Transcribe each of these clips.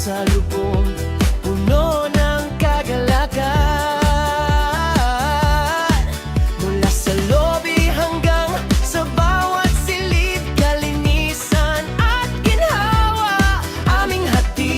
nagsasalubong, puno ng kagalakan. Mula sa lobby hanggang sa bawat silid, kalinisan at ginhawa aming hatid.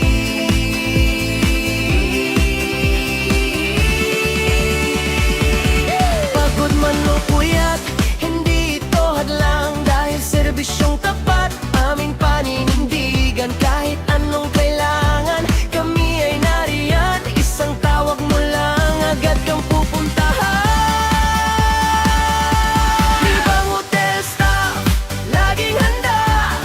Pagod man o puyat, hindi ito hadlang, dahil serbisyong tapat aming paninindigan. Kahit anong kailangan, kami ay nariyan. Isang tawag mo lang, agad kang pupuntahan. Ibang hotel staff, laging handa,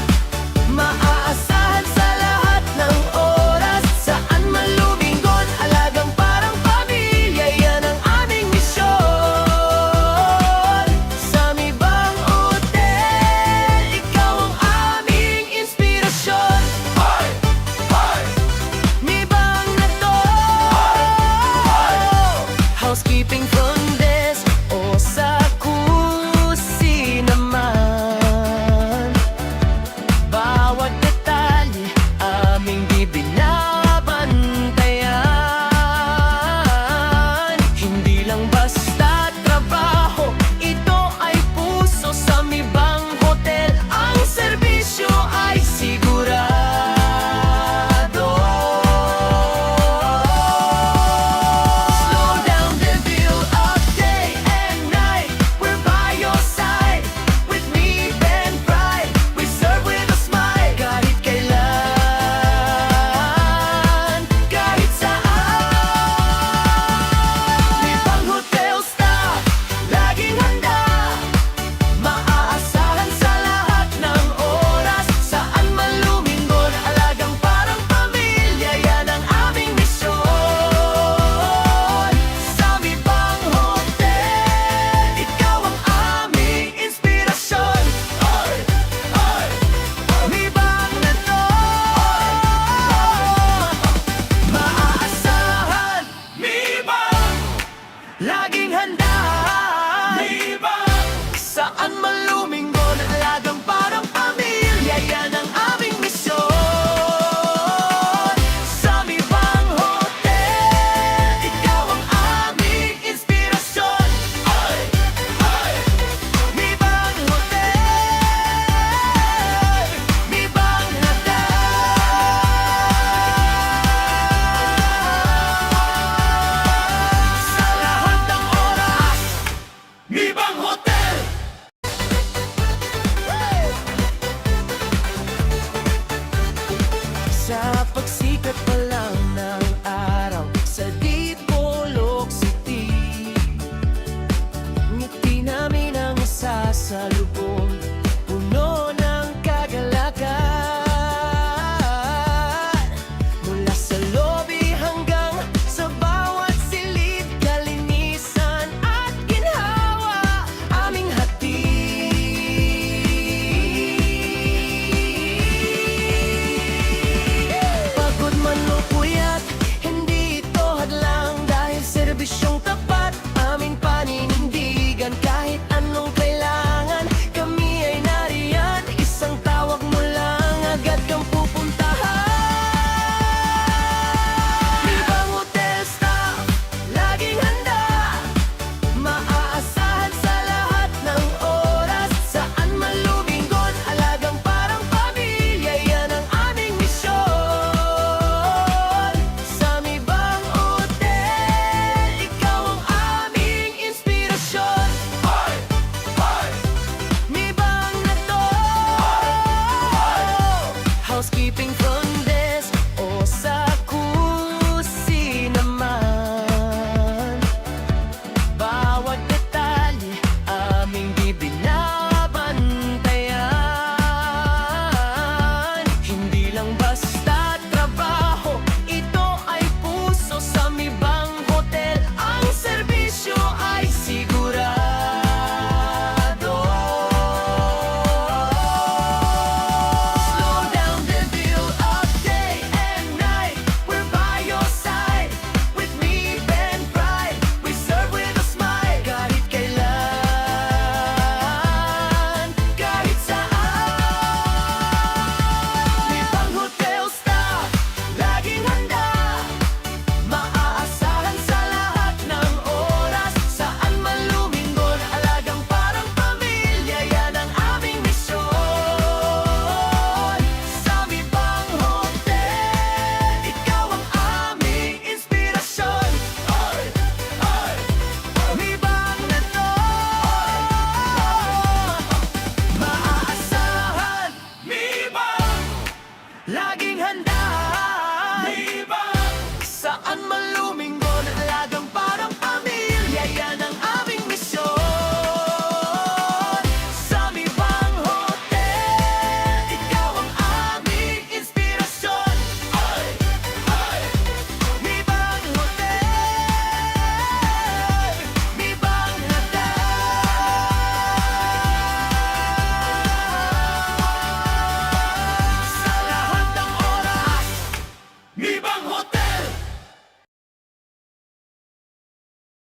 maaasahan sa lahat ng oras. Saan man lumingon, alagang parang pamilya, yan ang aming misyon. Sa Mibang Hotel, ikaw ang aming inspirasyon. Mibang na to, housekeeping front desk o sa kusina man, bawat detalye aming bibinabantayan. Hindi lang basta trabaho, ito ay puso. Sa Mibang Hotel, ang serbisyo ay sigurado. Slow down the view of day and night, we're by your side. With me and pride, we serve with a smile. Kahit kailan, kahit saan, Mibang Hotel staff, laging handa, maaasahan sa lahat ng oras. Saan man lumingon, alagang parang pamilya, yan ang aming misyon. Sa Mibang Hotel, ikaw ang aming inspirasyon. Mibang na to, maaasahan. Mibang, laging handa. Mibang, saan man lumingon, alagang parang pamilya, yan ang aming misyon. Sa Mibang Hotel, ikaw ang aming inspirasyon. Mibang Hotel, Mibang Handa. Sa lahat ng oras, Mibang Hotel. Sa pagsikat pa lang ng araw sa Dipolog City, ngiti namin ang sasalubong, puno ng kagalakan. Mula sa lobby hanggang sa bawat silid, kalinisan at ginhawa aming hatid. laging handa. May iba saan man